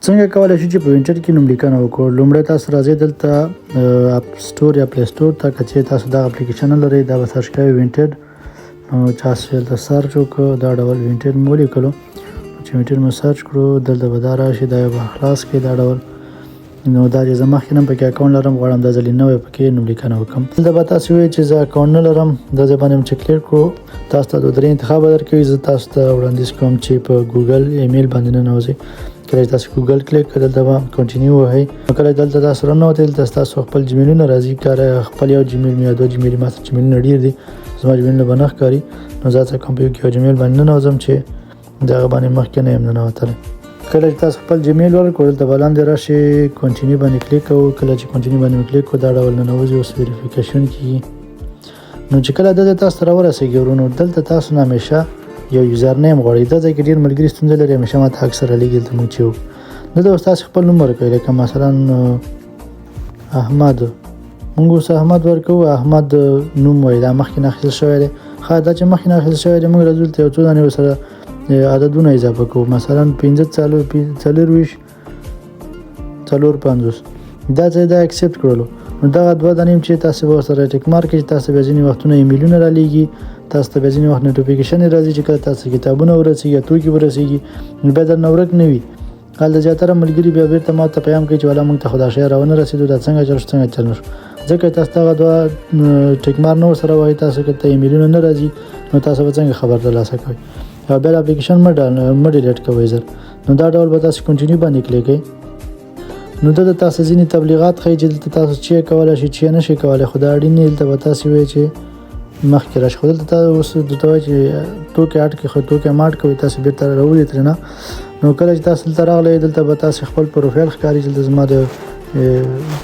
څنګه کولای شو چې په وینټیډ کې نوم لیکنه وکړو. لومړی تاسو راځئ دلته اپ سټور یا پلی سټور ته، که چیرې تاسو دا اپلیکیشن لرئ دا به سرچ کوئ وینټیډ، تاسو دلته سرچ وکړو دا ډول وینټیډ مو ولیکلو. چې وینټیډ مو سرچ کړو دلته به دا راشي، دا به خلاص کړئ دا ډول. نو دا چې زه مخکې نه پکې اکاونټ لرم غواړم دا ځلې نوی پکې نوم لیکنه وکړم. دلته به تاسو وایئ چې زه اکاونټ نه لرم، دا ځای باندې چې کلیک کړو تاسو ته دوه درې انتخاب درکوي. زه تاسو ته وړاندیز کوم چې په ګوګل ایمیل باندې ننوځئ. کله چې تاسو ګوګل کلیک کړئ دلته به کنټینیو ووهئ. کله دلته تاسو راننوتئ دلته ستاسو خپل جیمیلونه راځي. کاره خپل یو جیمیل مې یا دوه جیمیل ما سره جیمیلونه ډېر دي، زما جیمیلونه به نه ښکاري. نو زه هڅه کوم په یو جیمیل باندې ننوځم چې د هغه باندې مخکې نه یم ننوتلی. کله چې تاسو خپل جیمیل ورکړو دلته به لاندې راشي کنټینیو باندې کلیک کوو. کله چې کنټینیو باندې کلیک کوو دا ډول ننوځي، اوس ویریفیکیشن کېږي. نو چې کله دلته تاسو ته راورسېږي ورونو دلته تاسو نه همیشه یو یوزر نیم غواړئ. دا ځای کې ډېر ملګري ستونزه لري، همیشه ماته اکثره لیږي دلته مونږ چې دلته اوس تاسو خپل نوم ورکوئ. لکه مثلا احمد، مونږ اوس احمد ورکوو. احمد نوم وایي دا مخکې نه اخیستل شوی دی. ښه دا چې مخکې نه اخیستل شوی دی مونږ راځو دلته یو څو دانې ورسره عددونه اضافه کوو. مثلا 15 40 50 دا ځای دا اکسپټ کړلو. نو دغه دوه دانې چې تاسو به ورسره ټیک مارک کړئ. تاسو بیا ځینې وختونه ایمیلونه رالیږي، تاسو ته بیا ځینې وخت نوټیفیکیشن راځي چې کله تاسو کتابونه ورسېږي یا توکي ورسېږي نو بیا درنه ورک نه وي. هلته زیاتره ملګري بیا بیرته ما ته پیام کوي چې والا موږ ته خو دا شی راونه رسېدو، دا څنګه چل شو څنګه چل نه شو. ځکه تاسو دغه دوه ټیک مارک نه ورسره وایي، تاسو که ته ایمیلونه نه راځي نو تاسو به څنګه خبر ترلاسه کوئ. او بیا اپلیکیشن مه ډیلیټ کوئ زر. نو دا ډول به تاسو کنټینیو باندې کلیک کړئ. نو دلته تاسو ځینې تبلیغات ښیي چې دلته تاسو چې کولی شئ چې نه شئ کولی، خو دا اړین نه دلته به تاسو وایئ چې مخکې راشي. خو دلته تاسو اوس درته وایي چې توکي اډ کړئ، خو توکي ماډ کوئ تاسو بیرته راولئ ترېنه. نو کله چې تاسو دلته راغلی دلته به تاسو خپل پروفایل ښکاري. دلته زما د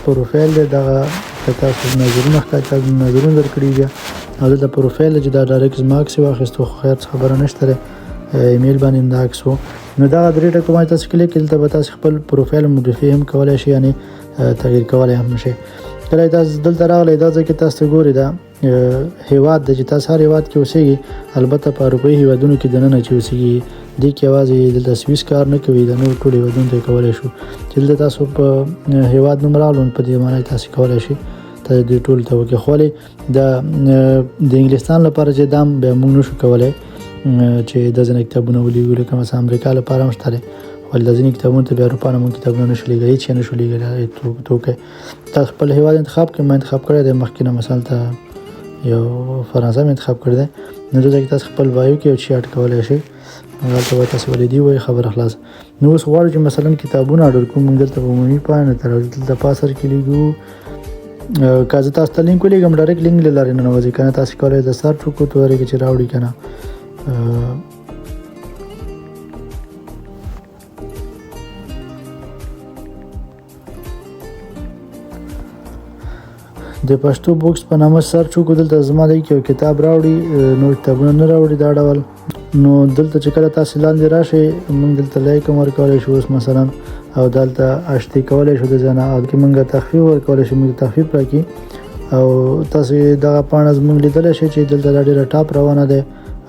پروفایل دی، دغه که تاسو نظرونه ښکاري تاسو نظرونه درکړي بیا. او دلته پروفایل چې دا ډایرکټ زما عکس یې واخیستو، خو خیر څه خبره نشته دی، ایمیل باندې دا عکس و. نو دغه درې ټکو باندې تاسو کلیک کړئ. دلته به تاسو خپل پروفایل مودیفای هم کولی شئ، یعنې تغییر کولی هم شئ. کله تاسو دلته راغلی دا ځای کې تاسو ګورئ دا هیواد دی چې تاسو هر هیواد کې اوسېږئ. البته په اروپایي هیوادونو کې دننه چې اوسېږي دې کې یوازې دلته سویس کار نه کوي، د نور ټول هیوادونو ته کولی شو. چې دلته تاسو په هیواد نوم راغلو په دې معنی تاسو کولی شئ ته دې ټول ته وکړئ. خو ولې د انګلستان لپاره چې دا بیا موږ نشو کولی چې د ځینې کتابونه ولیږو، لکه مثلا امریکا لپاره هم شته دی، ولې د ځینې کتابونو ته بیا اروپا نه موږ کتابونه نشو لیږلی، هېڅ یې نشو لیږلی توکی. تاسو خپل هیواد انتخاب کړئ. ما انتخاب کړی دی مخکې نه مثلا ته یو فرانسه مې انتخاب کړی دی. نو دلته کې تاسو خپل بایو کې یو شي اډ کولی شئ. هلته به تاسو ولیدي وایي خبره خلاصه. نو اوس غواړو چې مثلا کتابونه اډر کړو، موږ دلته په عمومي پاڼه ته راځو، دلته پاسر کې لیږو. که زه تاسو ته لینک ولیږم ډایرکټ لینک له لارې ننوځئ، که نه تاسو کولی د سرچ وکړو تورې کې چې راوړي که نه. د پښتو بوکس په نامه سرچ وکړو. دلته زما دی کې یو کتاب راوړي، نور کتابونه نه راوړي دا ډول. نو دلته چې کله تاسو لاندې راشئ موږ دلته لایک هم ورکولی شو اوس مثلا، او دلته اشتې کولی شو د ځای نه، او کې موږ تخفیف ورکولی شو، موږ تخفیف راکړي. او تاسو دغه پاڼه زموږ لیدلی شئ چې دلته دا ډېره ټاپ روانه دی،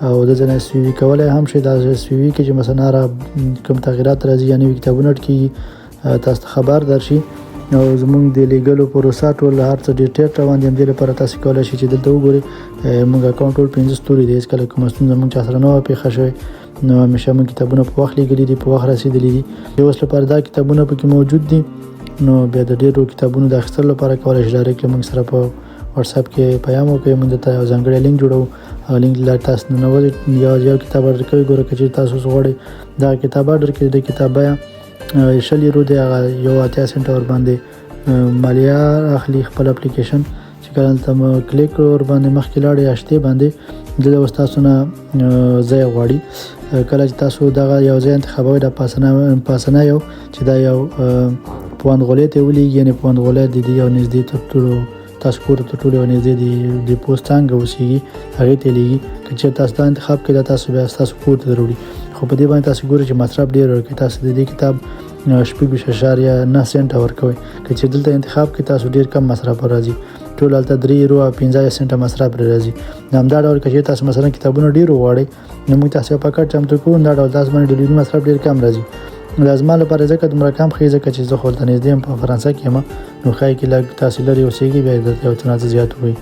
او د ځای نه اس وي وي کولی هم شئ. دا اس وي وي کې چې مثلا کوم تغییرات راځي یا نوي کتابونه اډ کېږي تاسو ته خبر درشي. او زموږ د لیږلو پروسه ټول هر څه ډیټیل روان دي. همدې لپاره تاسو کولی شئ چې دلته وګورئ موږ اکاونټ ټول 15 ستوري دی، هېڅ کله کومه ستونزه موږ چا سره نه وه پېښه شوې. نو همیشه موږ کتابونه په وخت لیږلي دي، په وخت رسېدلي دي. د اوس لپاره دا کتابونه پکې موجود دي. نو بیا د ډېرو کتابونو د اخیستلو لپاره کولی شئ ډایرکټلی موږ سره په واتساپ کې پیام وکړئ. موږ درته یو ځانګړی لینک جوړوو، هغه لینک له لارې تاسو ننوځئ، یو کتاب اډر کوئ. ګوره که چېرې تاسو اوس غواړئ دغه کتاب اډر کړئ، د کتاب بیه 20 یورو دی، هغه 80 سنټه ورباندې مالیه اخلي. خپل اپلیکیشن چې کله هلته کلیک کړو ورباندې مخکې لاړئ اشتې باندې، دلته اوس تاسو نه ځای غواړي. کله چې تاسو دغه یو ځای انتخابوئ دا پاسنه یو چې دا یو پوندغولۍ ته ولیږي، یعنې پوندغولۍ د دې یو نږدې تر ټولو تاسو کور ته ټول یو نږدې د پوسټ څنګه اوسېږي هغې ته لیږي. که چېرې تاسو دا انتخاب کړئ دا تاسو بیا ستاسو کور ته دروړي. خو په دې باندې تاسو ګورئ چې مصرف ډېر ورکوي. تاسو د دې کتاب 6.9 سنټه ورکوئ. که چې دلته انتخاب کړئ تاسو ډېر کم مصرف راځي، ټول هلته 3 یورو 15 سنټه مصرف راځي. همدا ډول که چېرې تاسو مثلا کتابونه ډېر وغواړئ نو موږ تاسو یو پاکټ چمتو کوو، دا ډول تاسو باندې ډیلیوري مصرف ډېر کم راځي. لازمه لپاره ځکه دومره کم خې ځکه چې زه خو ته نږدې یم په فرانسه کې یم نو ښایي کې لږ تاسو لرې اوسېږي بیا د یو څه نه زیات وي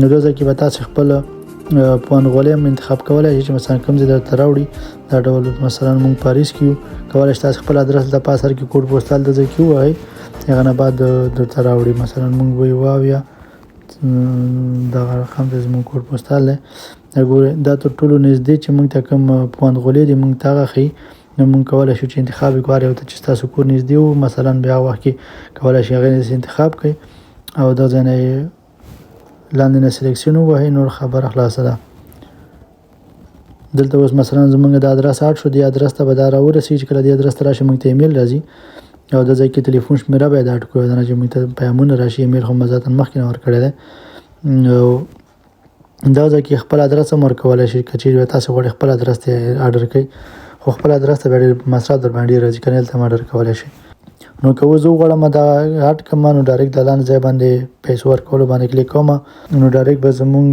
نو دا ځکه به تاسو خپل پوانغولې هم انتخاب کولای شئ چې مثلا کوم ځای درته راوړي دا ډول مثلا موږ پاریس کې یو کولای شئ تاسو خپل ادرس د پاسر کې کوډ پوسټال د ځای کې ووایئ هغه نه بعد درته راوړي مثلا موږ وایو واویا دغه رقم د زموږ کوډ پوسټال دی ګورئ دا تر ټولو نږدې چې موږ ته کوم پوانغولې دي موږ ته هغه ښیي نو موږ کولی شو چې انتخاب وکړو هر یو ته چې ستاسو کور نږدې وو مثلا بیا هغه وخت کې کولی شئ هغې انتخاب کړئ او دا ځای نه یې لاندې نه سلیکسیون ووهئ نور خبره خلاصه ده دلته اوس مثلا زموږ د ادرس اډ شو دې ادرس ته به دا راورسېږي چې کله دې ادرس ته راشي موږ ته ایمیل راځي او د ځای کې تلیفون شمیره باید اډ کړو دا نه چې موږ ته پیغامونه راشي ایمیل خو مزه مخکې نه ورکړی دی دا ځای کې خپل ادرس هم ورکولی شئ که چیرې تاسو غواړئ خپل ادرس ته اډر کړئ خو خپل ادرس ته بیا ډېر مصرف در باندې راځي که نه هلته هم اډر کولی شئ نو که اوس زه وغواړم دا اډ کړم نو ډایرکټ د لاندې ځای باندې پیسو ورکولو باندې کلیک کوم نو ډایرکټ به زموږ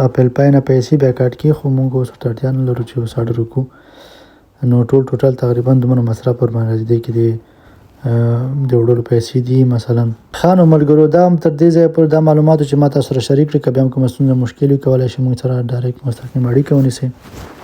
اپل پای نه پیسې بیا کاټ کړي خو موږ اوس ورته اړتیا نه لرو چې اوس اډر وکړو نو ټوټل تقریبا دومره مصرف ور باندې راځي دی کې د وړلو پیسې دي مثلا خانو ملګرو دا هم تر دې ځایه پورې دا معلوماتو چې ما تاسو سره شریک کړي که بیا هم کومه ستونزه مشکل وي کولی شئ موږ سره ډایرکټ مستقیم اړیکه ونیسئ